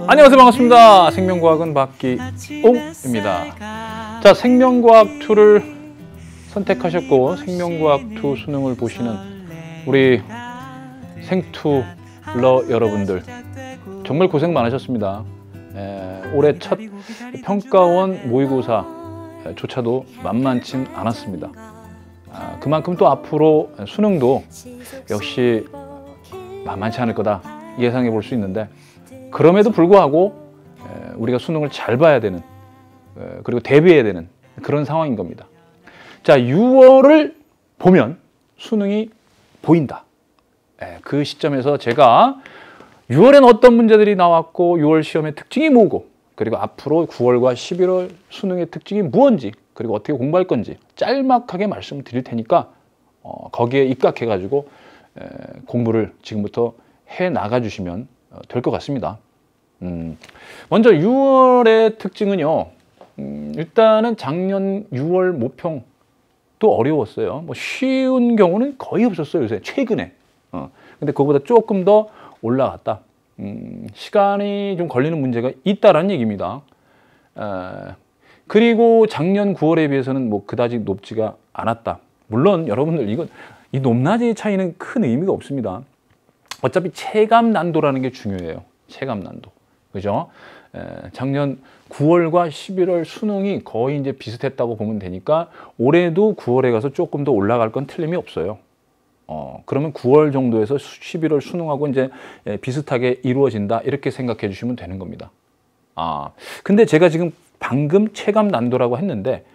안녕하세요. 반갑습니다. 생명과학은 박기옥입니다. 자, 생명과학2를 선택하셨고 생명과학2 수능을 보시는 우리 생투러 여러분들 정말 고생 많으셨습니다. 올해 첫 평가원 모의고사조차도 만만치 않았습니다. 그만큼 또 앞으로 수능도 역시 만만치 않을 거다 예상해 볼 수 있는데, 그럼에도 불구하고 우리가 수능을 잘 봐야 되는, 그리고 대비해야 되는 그런 상황인 겁니다. 자, 6월을 보면 수능이 보인다. 그 시점에서 제가 6월엔 어떤 문제들이 나왔고 6월 시험의 특징이 뭐고, 그리고 앞으로 9월과 11월 수능의 특징이 무엇인지, 그리고 어떻게 공부할 건지 짤막하게 말씀을 드릴 테니까 거기에 입각해 가지고 공부를 지금부터 해 나가 주시면 될 것 같습니다. 먼저 6월의 특징은요, 일단은 작년 6월 모평도 어려웠어요. 뭐 쉬운 경우는 거의 없었어요, 요새 최근에. 근데 그거보다 조금 더 올라갔다. 시간이 좀 걸리는 문제가 있다라는 얘기입니다. 그리고 작년 9월에 비해서는 뭐 그다지 높지가 않았다. 물론 여러분들 이 높낮이의 차이는 큰 의미가 없습니다. 어차피 체감 난도라는 게 중요해요. 체감 난도. 그죠? 작년 9월과 11월 수능이 거의 이제 비슷했다고 보면 되니까 올해도 9월에 가서 조금 더 올라갈 건 틀림이 없어요. 그러면 9월 정도에서 11월 수능하고 이제 비슷하게 이루어진다, 이렇게 생각해 주시면 되는 겁니다. 근데 제가 지금 방금 체감 난도라고 했는데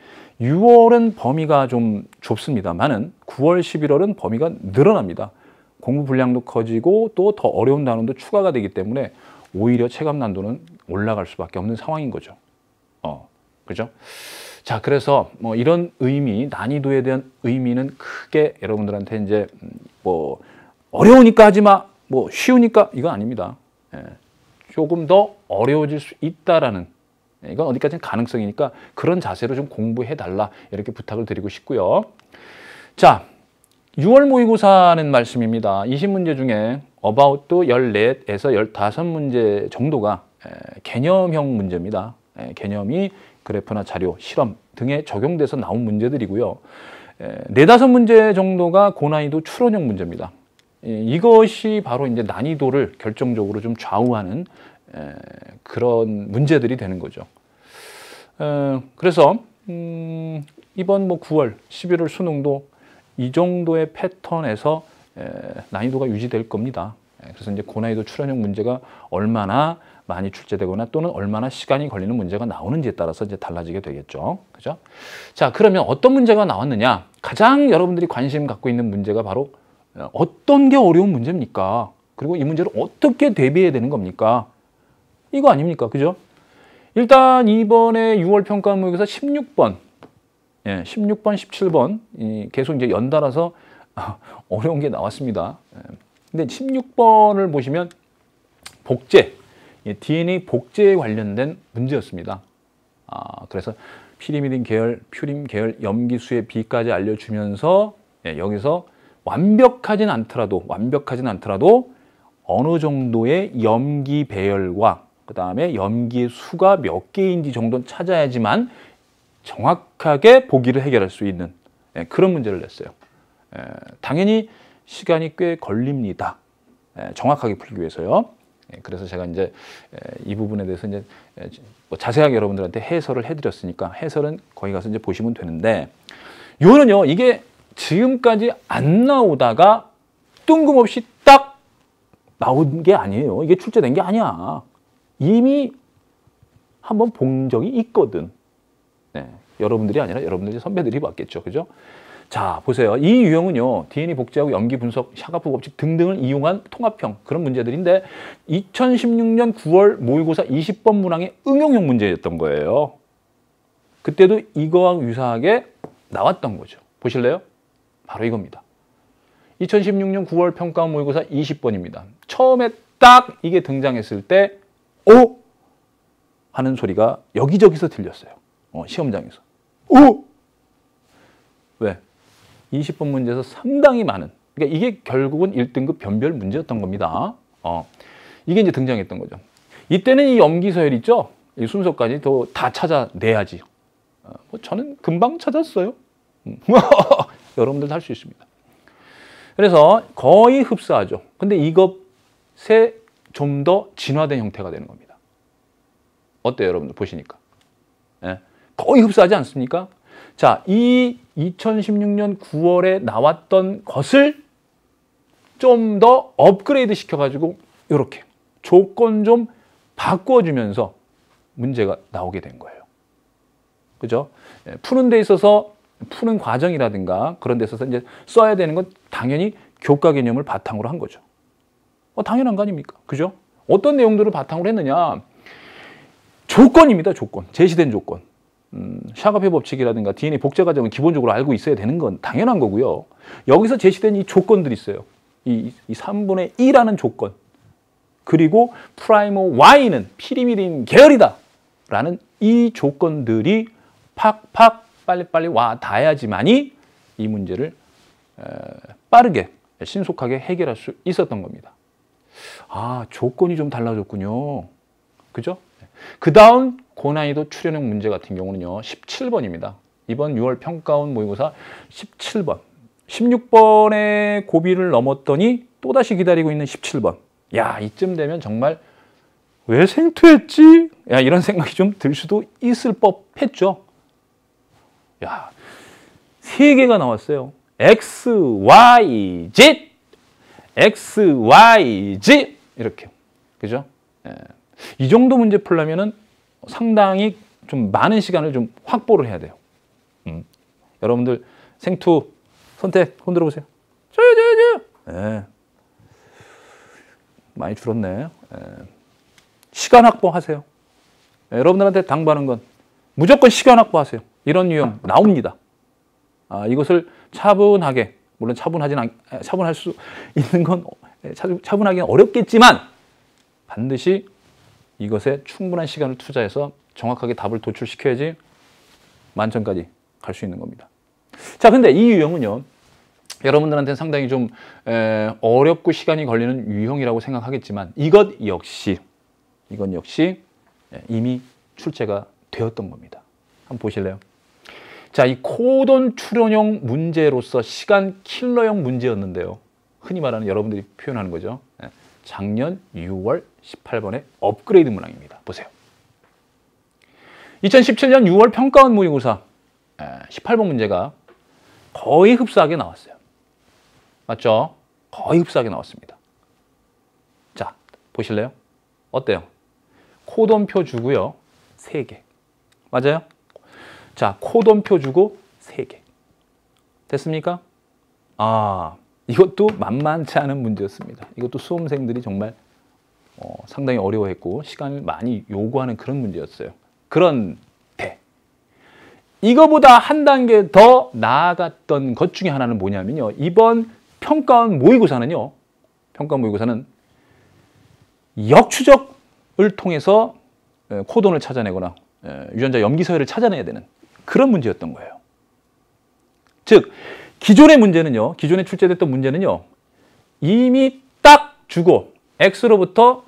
6월은 범위가 좀 좁습니다만은 9월, 11월은 범위가 늘어납니다. 공부 분량도 커지고 또 더 어려운 단원도 추가가 되기 때문에 오히려 체감 난도는 올라갈 수밖에 없는 상황인 거죠. 그죠? 자, 그래서 뭐 이런 의미, 난이도에 대한 의미는 크게 여러분들한테 이제 뭐 어려우니까 하지 마, 뭐 쉬우니까, 이거 아닙니다. 조금 더 어려워질 수 있다라는, 이건 어디까지는 가능성이니까 그런 자세로 좀 공부해 달라, 이렇게 부탁을 드리고 싶고요. 자, 6월 모의고사는 말씀입니다. 20문제 중에 about 14에서 15문제 정도가 개념형 문제입니다. 개념이 그래프나 자료, 실험 등에 적용돼서 나온 문제들이고요. 4-5문제 정도가 고난이도 추론형 문제입니다. 이것이 바로 이제 난이도를 결정적으로 좀 좌우하는 그런 문제들이 되는 거죠. 그래서 이번 뭐 9월, 11월 수능도 이 정도의 패턴에서 난이도가 유지될 겁니다. 그래서 이제 고난이도 추론형 문제가 얼마나 많이 출제되거나 또는 얼마나 시간이 걸리는 문제가 나오는지에 따라서 이제 달라지게 되겠죠. 그죠? 자, 그러면 어떤 문제가 나왔느냐? 가장 여러분들이 관심 갖고 있는 문제가 바로 어떤 게 어려운 문제입니까? 그리고 이 문제를 어떻게 대비해야 되는 겁니까? 이거 아닙니까? 그죠? 일단 이번에 6월 평가 모의고사 16번, 16번, 17번 계속 이제 연달아서 어려운 게 나왔습니다. 근데 16번을 보시면 복제, DNA 복제에 관련된 문제였습니다. 그래서 피리미딘 계열, 퓨림 계열 염기수의 비까지 알려주면서 여기서 완벽하진 않더라도 어느 정도의 염기 배열과 그 다음에 염기의 수가 몇 개인지 정도는 찾아야지만 정확하게 보기를 해결할 수 있는 그런 문제를 냈어요. 당연히 시간이 꽤 걸립니다. 정확하게 풀기 위해서요. 그래서 제가 이제 이 부분에 대해서 이제 뭐 자세하게 여러분들한테 해설을 해드렸으니까 해설은 거기 가서 이제 보시면 되는데, 이거는요, 이게 지금까지 안 나오다가 뜬금없이 딱 나온 게 아니에요. 이게 출제된 게 아니야. 이미 한번 본 적이 있거든. 여러분들이 아니라 여러분들이 선배들이 봤겠죠. 그죠? 자, 보세요. 이 유형은요, DNA 복제하고 염기 분석, 샤가프 법칙 등등을 이용한 통합형 그런 문제들인데 2016년 9월 모의고사 20번 문항의 응용형 문제였던 거예요. 그때도 이거와 유사하게 나왔던 거죠. 보실래요? 바로 이겁니다. 2016년 9월 평가 모의고사 20번입니다. 처음에 딱 이게 등장했을 때 하는 소리가 여기저기서 들렸어요. 시험장에서. 왜? 20번 문제에서 상당히 많은, 그러니까 이게 결국은 1등급 변별 문제였던 겁니다. 이게 이제 등장했던 거죠. 이때는 이 염기서열 있죠? 이 순서까지 또 다 찾아내야지. 뭐 저는 금방 찾았어요. 여러분들도 할 수 있습니다. 그래서 거의 흡사하죠. 근데 이것에 좀 더 진화된 형태가 되는 겁니다. 어때요, 여러분들 보시니까? 예? 거의 흡사하지 않습니까? 자, 이 2016년 9월에 나왔던 것을 좀 더 업그레이드 시켜가지고 이렇게 조건 좀 바꿔주면서 문제가 나오게 된 거예요. 그죠? 예, 푸는 데 있어서 푸는 과정이라든가 그런 데 있어서 이제 써야 되는 건 당연히 교과 개념을 바탕으로 한 거죠. 당연한 거 아닙니까? 그죠? 어떤 내용들을 바탕으로 했느냐? 조건입니다, 조건. 제시된 조건. 샤가페 법칙이라든가 DNA 복제 과정은 기본적으로 알고 있어야 되는 건 당연한 거고요. 여기서 제시된 이 조건들이 있어요. 이 3분의 2라는 조건. 그리고 프라이머 Y는 피리미딘 계열이다. 라는 이 조건들이 팍팍 빨리빨리 와 닿아야지만이 이 문제를 빠르게 신속하게 해결할 수 있었던 겁니다. 아, 조건이 좀 달라졌군요. 그죠? 그 다음 고난이도 출연형 문제 같은 경우는요. 17번입니다. 이번 6월 평가원 모의고사 17번. 16번의 고비를 넘었더니 또다시 기다리고 있는 17번. 야, 이쯤 되면 정말 왜 생투했지? 야, 이런 생각이 좀 들 수도 있을 법했죠. 야, 3개가 나왔어요. X, Y, Z. X, Y, Z. 이렇게. 그죠? 예. 이 정도 문제 풀려면은 상당히 좀 많은 시간을 좀 확보를 해야 돼요. 여러분들 생투 선택 손 들어보세요. 저요. 예. 많이 줄었네. 예. 시간 확보하세요. 예, 여러분들한테 당부하는 건 무조건 시간 확보하세요. 이런 유형 나옵니다. 이것을 차분하게, 물론 차분할 수 있는 건 차분하기는 어렵겠지만 반드시 이것에 충분한 시간을 투자해서 정확하게 답을 도출시켜야지 만점까지 갈 수 있는 겁니다. 자, 근데 이 유형은요, 여러분들한테는 상당히 좀 어렵고 시간이 걸리는 유형이라고 생각하겠지만 이건 역시 이미 출제가 되었던 겁니다. 한번 보실래요? 자, 이 코돈 출연형 문제로서 시간 킬러형 문제였는데요. 흔히 말하는 여러분들이 표현하는 거죠. 작년 6월 18번의 업그레이드 문항입니다. 보세요. 2017년 6월 평가원 모의고사 18번 문제가 거의 흡사하게 나왔어요. 맞죠? 거의 흡사하게 나왔습니다. 자, 보실래요? 어때요? 코돈표 주고요. 3개. 맞아요? 자, 코돈표 주고 3개. 됐습니까? 이것도 만만치 않은 문제였습니다. 이것도 수험생들이 정말 상당히 어려워했고 시간을 많이 요구하는 그런 문제였어요. 그런데 이거보다 한 단계 더 나아갔던 것 중에 하나는 뭐냐면요. 이번 평가원 모의고사는 역추적을 통해서 코돈을 찾아내거나 유전자 염기서열을 찾아내야 되는 그런 문제였던 거예요. 즉 기존의 문제는요, 기존에 출제됐던 문제는요, 이미 딱 주고 X로부터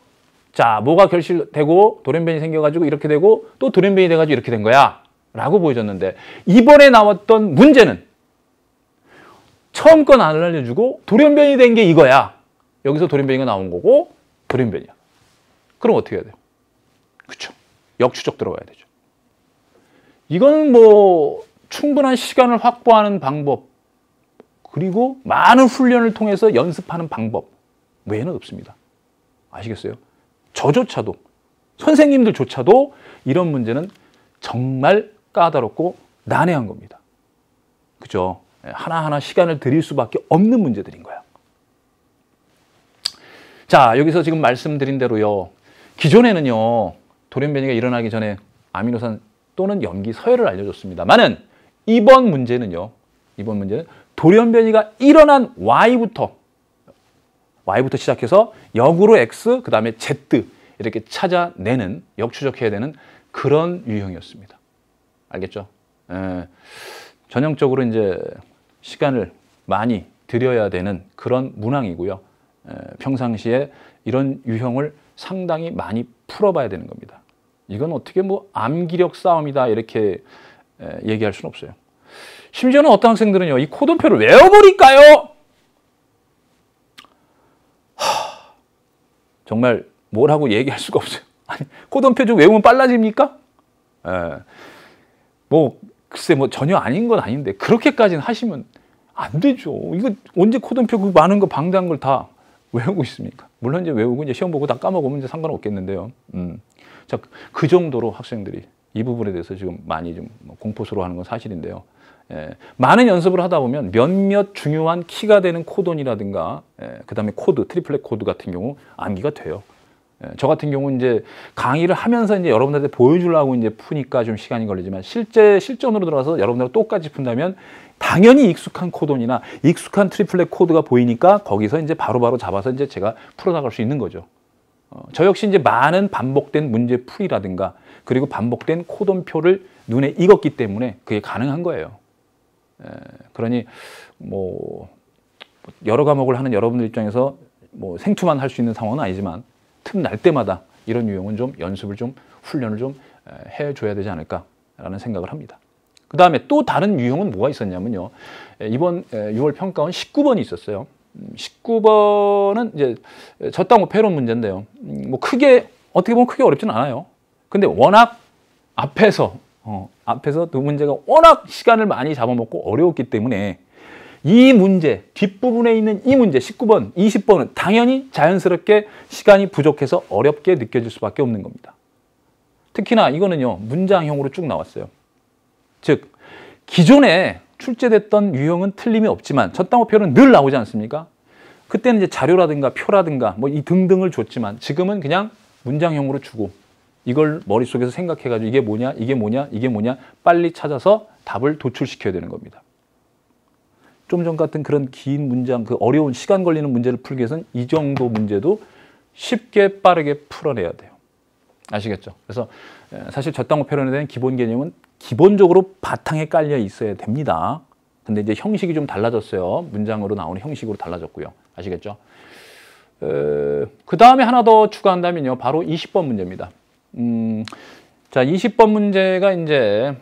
자, 뭐가 결실되고 돌연변이 생겨가지고 이렇게 되고 또 돌연변이 돼가지고 이렇게 된 거야 라고 보여줬는데 이번에 나왔던 문제는 처음 건 안 알려주고 돌연변이 된 게 이거야. 여기서 돌연변이가 나온 거고 돌연변이야. 그럼 어떻게 해야 돼요? 그렇죠. 역추적 들어가야 되죠. 이건 뭐 충분한 시간을 확보하는 방법 그리고 많은 훈련을 통해서 연습하는 방법 외에는 없습니다. 아시겠어요? 저조차도 선생님들조차도 이런 문제는 정말 까다롭고 난해한 겁니다. 그죠? 하나하나 시간을 들일 수밖에 없는 문제들인 거야. 자, 여기서 지금 말씀드린 대로요. 기존에는요. 돌연변이가 일어나기 전에 아미노산 또는 염기 서열을 알려줬습니다만은 이번 문제는 돌연변이가 일어난 Y부터 시작해서 역으로 X, 그 다음에 Z 이렇게 찾아내는, 역추적해야 되는 그런 유형이었습니다. 알겠죠? 전형적으로 이제 시간을 많이 들여야 되는 그런 문항이고요. 평상시에 이런 유형을 상당히 많이 풀어봐야 되는 겁니다. 이건 어떻게 뭐 암기력 싸움이다 이렇게 얘기할 수는 없어요. 심지어는 어떤 학생들은요, 이 코돈표를 외워버릴까요? 정말 뭐라고 얘기할 수가 없어요. 아니, 코돈표 좀 외우면 빨라집니까? 뭐 글쎄 뭐 전혀 아닌 건 아닌데 그렇게까지는 하시면 안 되죠. 이거 언제 코돈표 그 많은 거 방대한 걸 다 외우고 있습니까? 물론 이제 외우고 이제 시험 보고 다 까먹으면 이제 상관없겠는데요. 자, 그 정도로 학생들이 이 부분에 대해서 지금 많이 좀 공포스러워하는 건 사실인데요. 많은 연습을 하다 보면 몇몇 중요한 키가 되는 코돈이라든가, 그 다음에 코드, 트리플렛 코드 같은 경우 암기가 돼요. 저 같은 경우는 이제 강의를 하면서 이제 여러분들한테 보여주려고 이제 푸니까 좀 시간이 걸리지만 실제 실전으로 들어가서 여러분들과 똑같이 푼다면 당연히 익숙한 코돈이나 익숙한 트리플렛 코드가 보이니까 거기서 이제 바로바로 잡아서 이제 제가 풀어나갈 수 있는 거죠. 저 역시 이제 많은 반복된 문제 풀이라든가 그리고 반복된 코돈표를 눈에 익었기 때문에 그게 가능한 거예요. 그러니 뭐 여러 과목을 하는 여러분들 입장에서 뭐 생투만 할 수 있는 상황은 아니지만 틈날 때마다 이런 유형은 좀 연습을 좀 훈련을 좀 해줘야 되지 않을까라는 생각을 합니다. 그 다음에 또 다른 유형은 뭐가 있었냐면요. 이번 6월 평가원 19번이 있었어요. 19번은 이제 저당호 패론 문제인데요. 뭐 크게 어떻게 보면 크게 어렵진 않아요. 근데 워낙 앞에서 두 문제가 워낙 시간을 많이 잡아먹고 어려웠기 때문에 이 문제, 뒷부분에 있는 이 문제 19번, 20번은 당연히 자연스럽게 시간이 부족해서 어렵게 느껴질 수밖에 없는 겁니다. 특히나 이거는요, 문장형으로 쭉 나왔어요. 즉, 기존에 출제됐던 유형은 틀림이 없지만 저당호표는 늘 나오지 않습니까? 그때는 이제 자료라든가 표라든가 뭐 이 등등을 줬지만 지금은 그냥 문장형으로 주고 이걸 머릿속에서 생각해가지고 이게 뭐냐, 이게 뭐냐, 이게 뭐냐 빨리 찾아서 답을 도출시켜야 되는 겁니다. 좀 전 같은 그런 긴 문장, 그 어려운 시간 걸리는 문제를 풀기 위해서는 이 정도 문제도 쉽게 빠르게 풀어내야 돼요. 아시겠죠? 그래서 사실 저당호 패론에 대한 기본 개념은 기본적으로 바탕에 깔려 있어야 됩니다. 근데 이제 형식이 좀 달라졌어요. 문장으로 나오는 형식으로 달라졌고요. 아시겠죠? 그 다음에 하나 더 추가한다면요. 바로 20번 문제입니다. 자, 20번 문제가 이제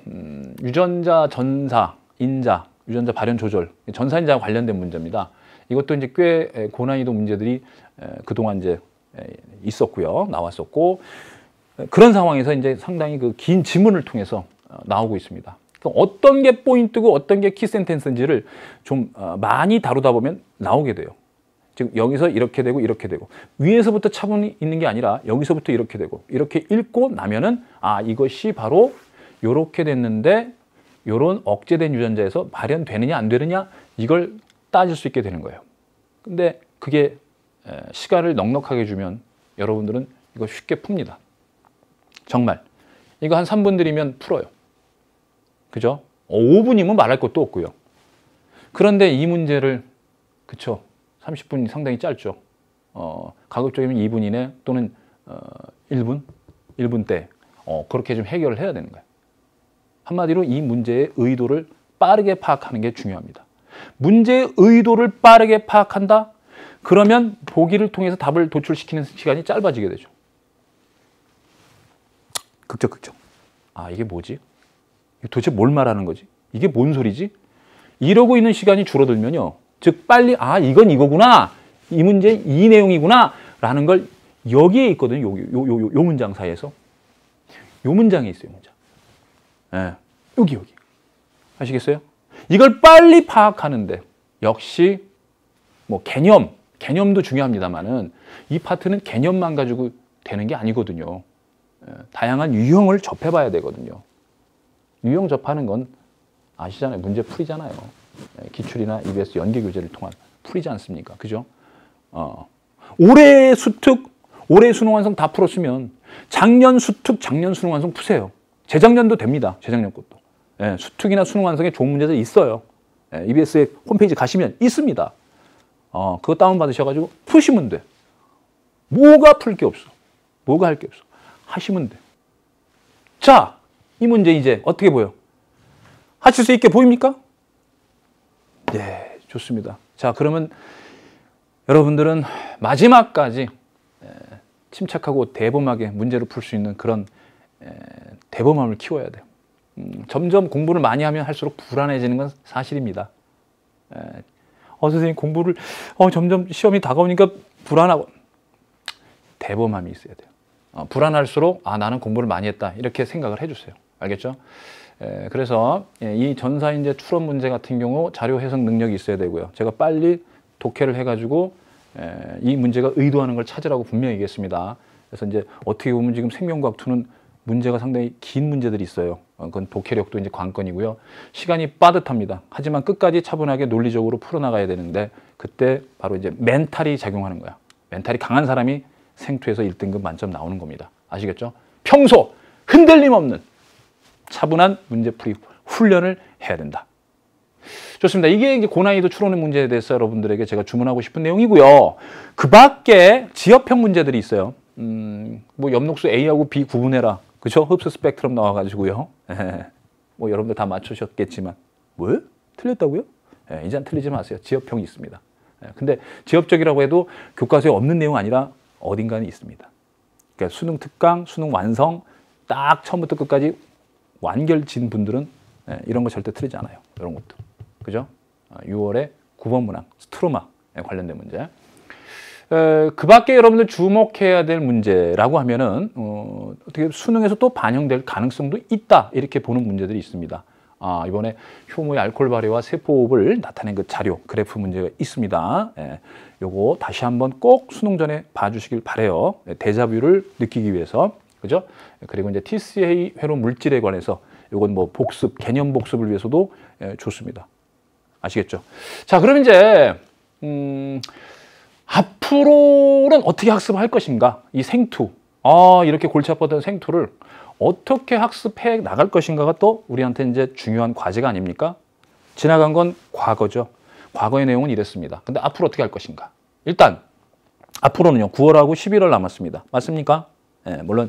유전자, 전사, 인자, 유전자 발현 조절, 전사인자와 관련된 문제입니다. 이것도 이제 꽤 고난이도 문제들이 그동안 이제 있었고요. 나왔었고, 그런 상황에서 이제 상당히 그 긴 지문을 통해서 나오고 있습니다. 어떤 게 포인트고 어떤 게 키센텐스인지를 좀 많이 다루다 보면 나오게 돼요. 즉 여기서 이렇게 되고 이렇게 되고 위에서부터 차분히 있는 게 아니라 여기서부터 이렇게 되고 이렇게 읽고 나면은 아 이것이 바로 이렇게 됐는데 이런 억제된 유전자에서 발현되느냐 안 되느냐 이걸 따질 수 있게 되는 거예요. 근데 그게 시간을 넉넉하게 주면 여러분들은 이거 쉽게 풉니다. 정말 이거 한 3분 들이면 풀어요. 그죠? 5분이면 말할 것도 없고요. 그런데 이 문제를 그쵸? 30분이 상당히 짧죠. 가급적이면 2분 이내 또는 1분대 그렇게 좀 해결을 해야 되는 거예요. 한마디로 이 문제의 의도를 빠르게 파악하는 게 중요합니다. 문제의 의도를 빠르게 파악한다? 그러면 보기를 통해서 답을 도출시키는 시간이 짧아지게 되죠. 극적. 아, 이게 뭐지? 도대체 뭘 말하는 거지? 이게 뭔 소리지? 이러고 있는 시간이 줄어들면요. 즉 빨리 아 이건 이거구나. 이 문제 이 내용이구나. 라는 걸 여기에 있거든요. 요 문장 사이에서. 요 문장에 있어요. 문장. 예, 여기. 아시겠어요? 이걸 빨리 파악하는데 역시 뭐 개념도 중요합니다만은 이 파트는 개념만 가지고 되는 게 아니거든요. 다양한 유형을 접해봐야 되거든요. 유형 접하는 건 아시잖아요. 문제 풀이잖아요. 기출이나 EBS 연계 교재를 통한 풀이지 않습니까? 그죠? 올해 수특, 올해 수능 완성 다 풀었으면 작년 수특, 작년 수능 완성 푸세요. 재작년도 됩니다. 재작년 것도. 수특이나 수능 완성에 좋은 문제들 있어요. EBS의 홈페이지 가시면 있습니다. 그거 다운받으셔가지고 푸시면 돼. 뭐가 풀 게 없어. 뭐가 할 게 없어. 하시면 돼. 자, 이 문제 이제 어떻게 보여? 하실 수 있게 보입니까? 네, 좋습니다. 자, 그러면 여러분들은 마지막까지 침착하고 대범하게 문제를 풀 수 있는 그런 대범함을 키워야 돼요. 점점 공부를 많이 하면 할수록 불안해지는 건 사실입니다. 선생님 공부를 점점 시험이 다가오니까 불안하고 대범함이 있어야 돼요. 불안할수록 나는 공부를 많이 했다 이렇게 생각을 해주세요. 알겠죠? 그래서 이 전사인재 추론 문제 같은 경우 자료 해석 능력이 있어야 되고요. 제가 빨리 독해를 해가지고 이 문제가 의도하는 걸 찾으라고 분명히 얘기했습니다. 그래서 이제 어떻게 보면 지금 생명과학 2는 문제가 상당히 긴 문제들이 있어요. 그건 독해력도 이제 관건이고요. 시간이 빠듯합니다. 하지만 끝까지 차분하게 논리적으로 풀어나가야 되는데 그때 바로 이제 멘탈이 작용하는 거야. 멘탈이 강한 사람이 생투에서 1등급 만점 나오는 겁니다. 아시겠죠? 평소 흔들림 없는 차분한 문제풀이 훈련을 해야 된다. 좋습니다. 이게 이제 고난이도 추론의 문제에 대해서 여러분들에게 제가 주문하고 싶은 내용이고요. 그 밖에 지역형 문제들이 있어요. 뭐 엽록수 A하고 B 구분해라. 그죠? 흡수 스펙트럼 나와가지고요. 뭐 여러분들 다 맞추셨겠지만 왜? 틀렸다고요? 이제는 틀리지 마세요. 지역형이 있습니다. 근데 지역적이라고 해도 교과서에 없는 내용 아니라 어딘가는 있습니다. 그러니까 수능 특강, 수능 완성 딱 처음부터 끝까지 완결진 분들은 이런 거 절대 틀리지 않아요. 이런 것도. 그죠? 6월에 9번 문항, 스트로마 관련된 문제. 그 밖에 여러분들 주목해야 될 문제라고 하면은 어떻게 수능에서 또 반영될 가능성도 있다 이렇게 보는 문제들이 있습니다. 이번에 효모의 알코올 발효와 세포호흡을 나타낸 그 자료 그래프 문제가 있습니다. 요거 다시 한번 꼭 수능 전에 봐주시길 바래요. 데자뷰를 느끼기 위해서. 그죠? 그리고 이제 TCA 회로 물질에 관해서 요건 뭐 복습, 개념 복습을 위해서도 좋습니다. 아시겠죠? 자, 그럼 이제 앞으로는 어떻게 학습할 것인가? 이 생투, 이렇게 골치 아팠던 생투를 어떻게 학습해 나갈 것인가가 또 우리한테 이제 중요한 과제가 아닙니까? 지나간 건 과거죠. 과거의 내용은 이랬습니다. 근데 앞으로 어떻게 할 것인가? 일단 앞으로는요, 9월하고 11월 남았습니다. 맞습니까? 물론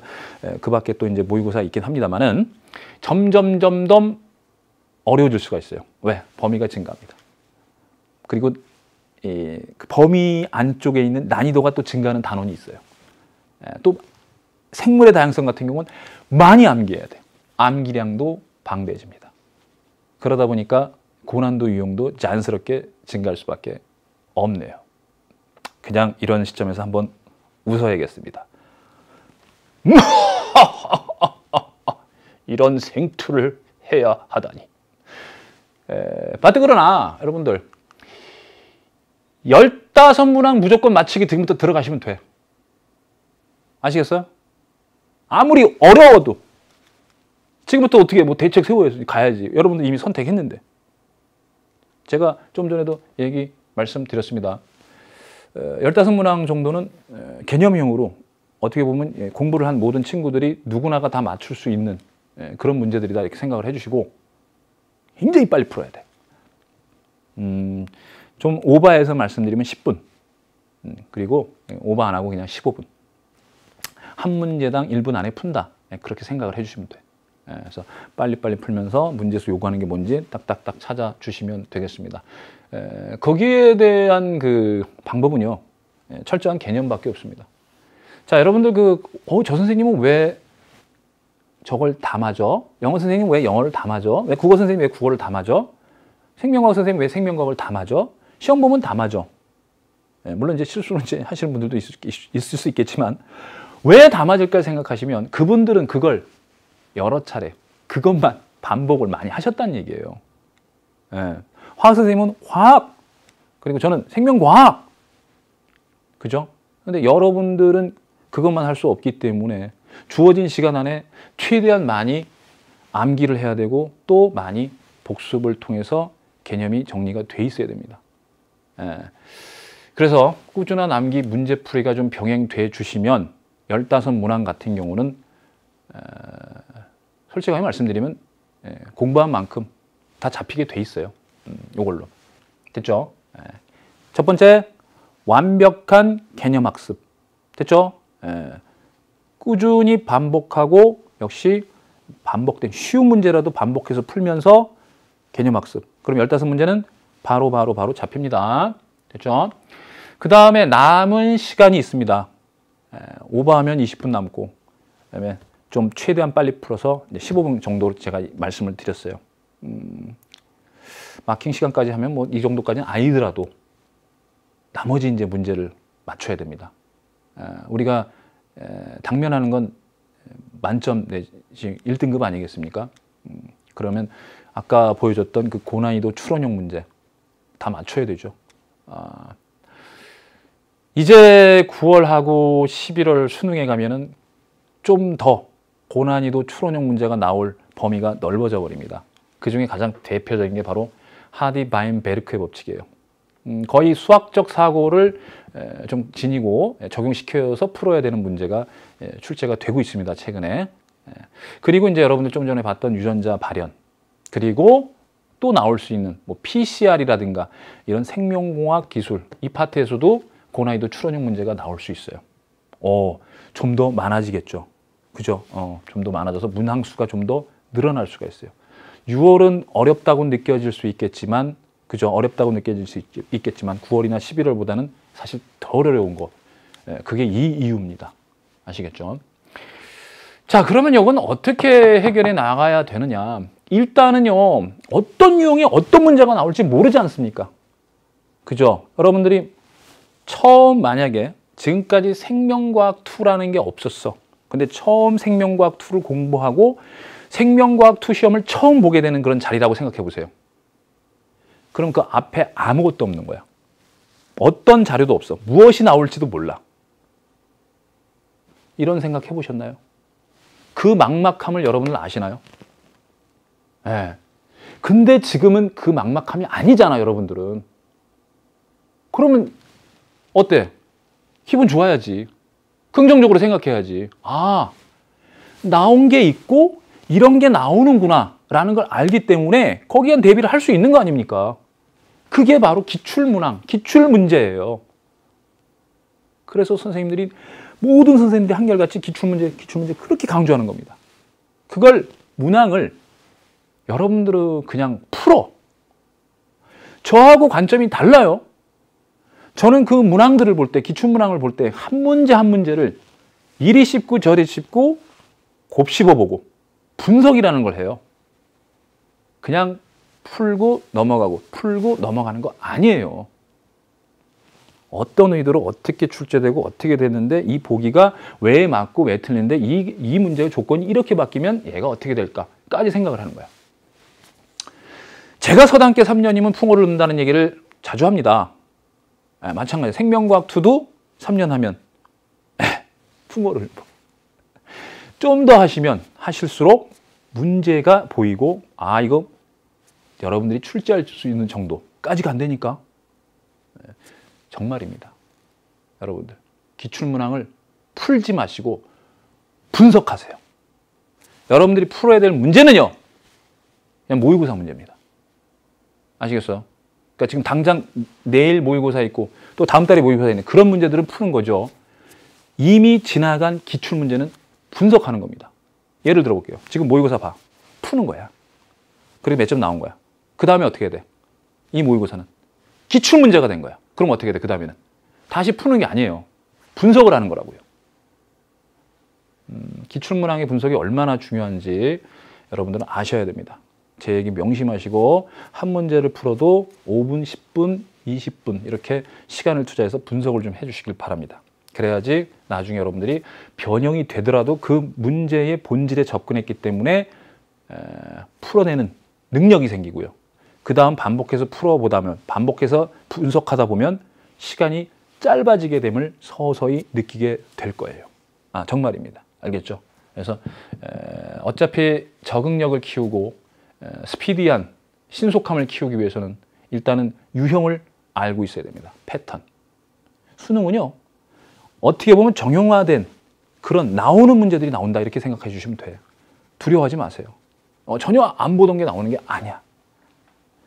그 밖에 또 이제 모의고사 있긴 합니다만은 점점 어려워질 수가 있어요. 왜? 범위가 증가합니다. 그리고 그 범위 안쪽에 있는 난이도가 또 증가하는 단원이 있어요. 또 생물의 다양성 같은 경우는 많이 암기해야 돼요. 암기량도 방대해집니다. 그러다 보니까 고난도 유형도 자연스럽게 증가할 수밖에 없네요. 그냥 이런 시점에서 한번 웃어야겠습니다. 이런 생투를 해야 하다니. 그러나 여러분들 15문항 무조건 맞히기 지금부터 들어가시면 돼. 아시겠어요? 아무리 어려워도 지금부터 어떻게 뭐 대책 세워야지 가야지. 여러분들 이미 선택했는데. 제가 좀 전에도 말씀드렸습니다. 15문항 정도는 개념형으로 어떻게 보면 공부를 한 모든 친구들이 누구나가 다 맞출 수 있는 그런 문제들이다 이렇게 생각을 해주시고 굉장히 빨리 풀어야 돼. 좀 오버해서 말씀드리면 10분. 그리고 오버 안 하고 그냥 15분. 한 문제당 1분 안에 푼다. 그렇게 생각을 해주시면 돼. 그래서 빨리빨리 풀면서 문제수 요구하는 게 뭔지 딱딱딱 찾아주시면 되겠습니다. 거기에 대한 그 방법은요. 철저한 개념밖에 없습니다. 자, 여러분들 저 선생님은 왜 저걸 다 맞아? 영어 선생님 왜 영어를 다 맞아? 왜 국어 선생님 왜 국어를 다 맞아? 생명과학 선생님 왜 생명과학을 다 맞아? 시험 보면 다 맞아. 물론 이제 실수를 이제 하시는 분들도 있을 수 있겠지만 왜 다 맞을까 생각하시면 그분들은 그걸 여러 차례 그것만 반복을 많이 하셨다는 얘기예요. 화학 선생님은 화학 그리고 저는 생명과학 그죠? 근데 여러분들은 그것만 할 수 없기 때문에 주어진 시간 안에 최대한 많이 암기를 해야 되고 또 많이 복습을 통해서 개념이 정리가 돼 있어야 됩니다. 그래서 꾸준한 암기 문제풀이가 좀 병행돼 주시면 15문항 같은 경우는 솔직하게 말씀드리면 공부한 만큼 다 잡히게 돼 있어요. 요걸로. 됐죠? 첫 번째, 완벽한 개념학습. 됐죠? 꾸준히 반복하고 역시 반복된 쉬운 문제라도 반복해서 풀면서 개념학습. 그럼 15문제는 바로 잡힙니다. 됐죠? 그 다음에 남은 시간이 있습니다. 오버하면 20분 남고, 그다음에 좀 최대한 빨리 풀어서 이제 15분 정도로 제가 말씀을 드렸어요. 마킹 시간까지 하면 뭐 이 정도까지는 아니더라도 나머지 이제 문제를 맞춰야 됩니다. 우리가 당면하는 건 만점 내지 1등급 아니겠습니까? 그러면 아까 보여줬던 그 고난이도 추론형 문제 다 맞춰야 되죠. 이제 9월하고 11월 수능에 가면은 좀 더 고난이도 추론형 문제가 나올 범위가 넓어져 버립니다. 그 중에 가장 대표적인 게 바로 하디-바인-베르크의 법칙이에요. 거의 수학적 사고를 좀 지니고 적용시켜서 풀어야 되는 문제가 출제가 되고 있습니다, 최근에. 그리고 이제 여러분들 좀 전에 봤던 유전자 발현, 그리고 또 나올 수 있는 뭐 PCR이라든가 이런 생명공학 기술, 이 파트에서도 고난이도 추론형 문제가 나올 수 있어요. 좀 더 많아지겠죠. 그죠? 좀 더 많아져서 문항수가 좀 더 늘어날 수가 있어요. 6월은 어렵다고 느껴질 수 있겠지만, 그죠? 어렵다고 느껴질 수 있겠지만 9월이나 11월보다는 사실 더 어려운 거. 그게 이 이유입니다. 아시겠죠? 자, 그러면 이건 어떻게 해결해 나가야 되느냐? 일단은요, 어떤 유형의 어떤 문제가 나올지 모르지 않습니까? 그죠? 여러분들이 처음 만약에 지금까지 생명과학 2라는 게 없었어. 근데 처음 생명과학 2를 공부하고 생명과학 2 시험을 처음 보게 되는 그런 자리라고 생각해 보세요. 그럼 그 앞에 아무것도 없는 거야. 어떤 자료도 없어. 무엇이 나올지도 몰라. 이런 생각 해보셨나요? 그 막막함을 여러분들 아시나요? 네. 근데 지금은 그 막막함이 아니잖아, 여러분들은. 그러면 어때? 기분 좋아야지. 긍정적으로 생각해야지. 나온 게 있고 이런 게 나오는구나 라는 걸 알기 때문에 거기에 대비를 할 수 있는 거 아닙니까? 그게 바로 기출문항, 기출문제예요. 그래서 선생님들이, 모든 선생님들이 한결같이 기출문제 그렇게 강조하는 겁니다. 그걸, 문항을 여러분들은 그냥 풀어. 저하고 관점이 달라요. 저는 그 문항들을 볼 때, 기출문항을 볼 때 한 문제 한 문제를 이리 씹고 저리 씹고 곱씹어보고 분석이라는 걸 해요. 그냥 풀고 넘어가고 풀고 넘어가는 거 아니에요. 어떤 의도로 어떻게 출제되고 어떻게 됐는데 이 보기가 왜 맞고 왜 틀린데 이 문제의 조건이 이렇게 바뀌면 얘가 어떻게 될까까지 생각을 하는 거야. 제가 서당계 3년이면 풍어를 넣는다는 얘기를 자주 합니다. 마찬가지로 생명과학 2도 3년 하면 풍어를 좀 더 하시면 하실수록 문제가 보이고 이거 여러분들이 출제할 수 있는 정도까지가 안 되니까 정말입니다. 여러분들 기출문항을 풀지 마시고 분석하세요. 여러분들이 풀어야 될 문제는요, 그냥 모의고사 문제입니다. 아시겠어요? 그러니까 지금 당장 내일 모의고사 있고 또 다음 달에 모의고사 있는 그런 문제들은 푸는 거죠. 이미 지나간 기출문제는 분석하는 겁니다. 예를 들어 볼게요. 지금 모의고사 봐. 푸는 거야. 그리고 몇 점 나온 거야. 그 다음에 어떻게 해야 돼? 이 모의고사는 기출문제가 된 거야. 그럼 어떻게 해야 돼? 그 다음에는 다시 푸는 게 아니에요. 분석을 하는 거라고요. 기출문항의 분석이 얼마나 중요한지 여러분들은 아셔야 됩니다. 제 얘기 명심하시고 한 문제를 풀어도 5분, 10분, 20분 이렇게 시간을 투자해서 분석을 좀 해주시길 바랍니다. 그래야지 나중에 여러분들이 변형이 되더라도 그 문제의 본질에 접근했기 때문에 풀어내는 능력이 생기고요. 그 다음 반복해서 풀어보다면, 반복해서 분석하다 보면 시간이 짧아지게 됨을 서서히 느끼게 될 거예요. 정말입니다. 알겠죠? 그래서 어차피 적응력을 키우고 스피디한 신속함을 키우기 위해서는 일단은 유형을 알고 있어야 됩니다. 패턴. 수능은요, 어떻게 보면 정형화된 그런 나오는 문제들이 나온다 이렇게 생각해 주시면 돼요. 두려워하지 마세요. 전혀 안 보던 게 나오는 게 아니야.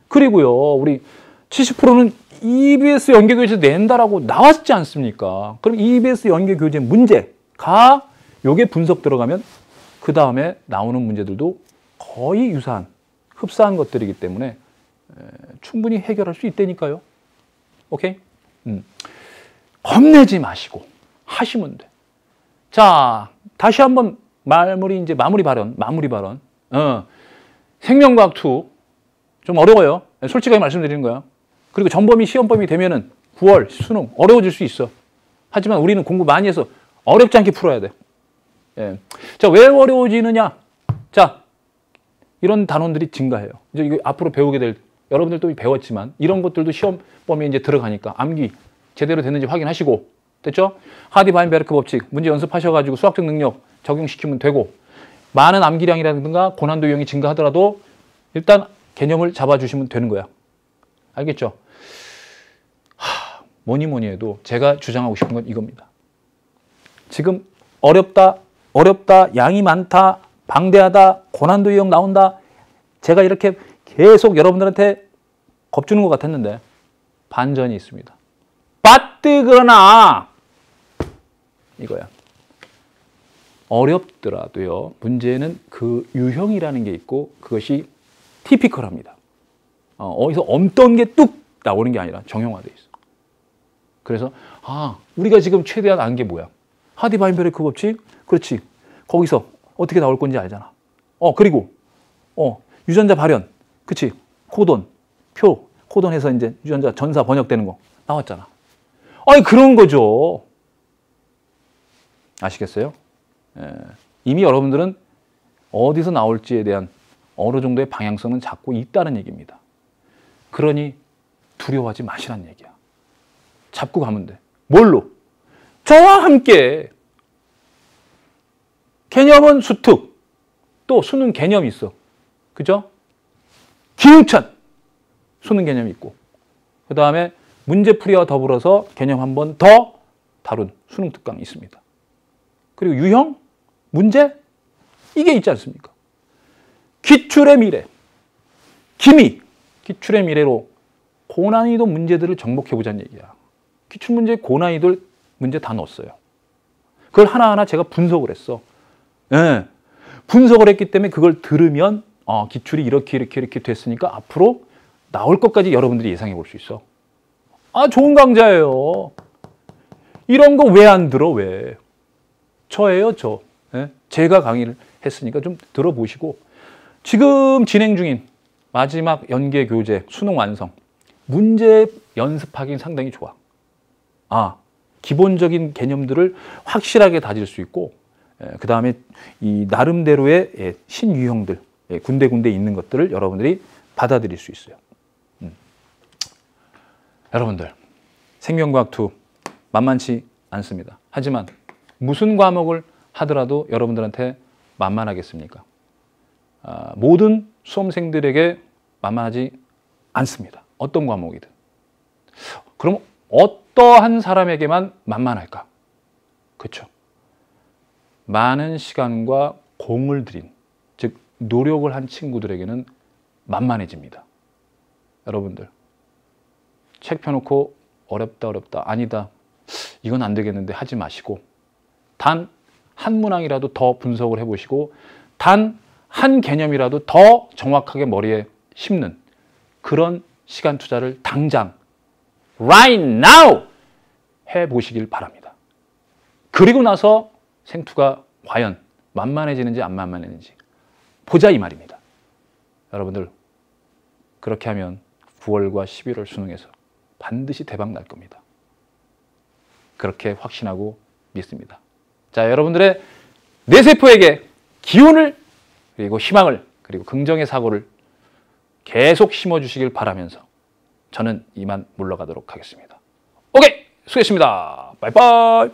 그리고요, 우리 70%는 EBS 연계교재 낸다라고 나왔지 않습니까? 그럼 EBS 연계교재 문제가 요게 분석 들어가면 그 다음에 나오는 문제들도 거의 유사한, 흡사한 것들이기 때문에 충분히 해결할 수 있다니까요. 오케이? 겁내지 마시고 하시면 돼. 자, 다시 한번 마무리 발언. 생명과학 2 좀 어려워요. 솔직하게 말씀드리는 거야. 그리고 전범위 시험범위 되면은 9월 수능 어려워질 수 있어. 하지만 우리는 공부 많이 해서 어렵지 않게 풀어야 돼. 예. 자, 왜 어려워지느냐? 자, 이런 단원들이 증가해요. 이제 이거 앞으로 배우게 될, 여러분들도 배웠지만 이런 것들도 시험 범위에 이제 들어가니까 암기 제대로 됐는지 확인하시고, 됐죠? 하디-바인베르크 법칙 문제 연습하셔가지고 수학적 능력 적용시키면 되고, 많은 암기량이라든가 고난도 유형이 증가하더라도 일단 개념을 잡아주시면 되는 거야. 알겠죠? 뭐니 해도 제가 주장하고 싶은 건 이겁니다. 지금 어렵다, 양이 많다, 방대하다, 고난도 유형 나온다. 제가 이렇게 계속 여러분들한테 겁주는 것 같았는데 반전이 있습니다. 빠뜨거나 이거야. 어렵더라도요, 문제는 그 유형이라는 게 있고 그것이 티피컬합니다. 어디서 엄떤 게 뚝 나오는 게 아니라 정형화되어 있어. 그래서 우리가 지금 최대한 안 게 뭐야? 하디-바인베르크 법칙? 그렇지. 거기서 어떻게 나올 건지 알잖아. 그리고 유전자 발현. 그치? 코돈, 표, 코돈해서 이제 유전자 전사 번역되는 거 나왔잖아. 아니, 그런 거죠. 아시겠어요? 이미 여러분들은 어디서 나올지에 대한 어느 정도의 방향성은 잡고 있다는 얘기입니다. 그러니 두려워하지 마시라는 얘기야. 잡고 가면 돼. 뭘로? 저와 함께. 개념은 수특, 또 수능 개념이 있어. 그죠? 기응천, 수능 개념이 있고, 그 다음에 문제풀이와 더불어서 개념 한 번 더 다룬 수능 특강이 있습니다. 그리고 유형, 문제, 이게 있지 않습니까? 기출의 미래, 기미, 기출의 미래로 고난이도 문제들을 정복해보자는 얘기야. 기출문제 고난이도 문제 다 넣었어요. 그걸 하나하나 제가 분석을 했어. 네. 분석을 했기 때문에 그걸 들으면 기출이 이렇게 됐으니까 앞으로 나올 것까지 여러분들이 예상해 볼 수 있어. 좋은 강좌예요. 이런 거 왜 안 들어, 왜? 저예요, 저. 네? 제가 강의를 했으니까 좀 들어보시고, 지금 진행 중인 마지막 연계 교재 수능 완성, 문제 연습하기는 상당히 좋아. 기본적인 개념들을 확실하게 다질 수 있고, 그 다음에 이 나름대로의 신유형들, 군데군데 있는 것들을 여러분들이 받아들일 수 있어요. 여러분들, 생명과학 2 만만치 않습니다. 하지만 무슨 과목을 하더라도 여러분들한테 만만하겠습니까? 모든 수험생들에게 만만하지 않습니다. 어떤 과목이든. 그럼 어떠한 사람에게만 만만할까? 그렇죠. 많은 시간과 공을 들인, 즉 노력을 한 친구들에게는 만만해집니다. 여러분들, 책 펴놓고 어렵다, 아니다, 이건 안 되겠는데 하지 마시고, 단 한 문항이라도 더 분석을 해보시고, 단 한 개념이라도 더 정확하게 머리에 심는 그런 시간 투자를 당장 right now 해보시길 바랍니다. 그리고 나서 생투가 과연 만만해지는지 안 만만해지는지 보자, 이 말입니다. 여러분들, 그렇게 하면 9월과 11월 수능에서 반드시 대박 날 겁니다. 그렇게 확신하고 믿습니다. 자, 여러분들의 뇌세포에게 기운을, 그리고 희망을, 그리고 긍정의 사고를 계속 심어주시길 바라면서 저는 이만 물러가도록 하겠습니다. 오케이! 수고했습니다. 바이바이!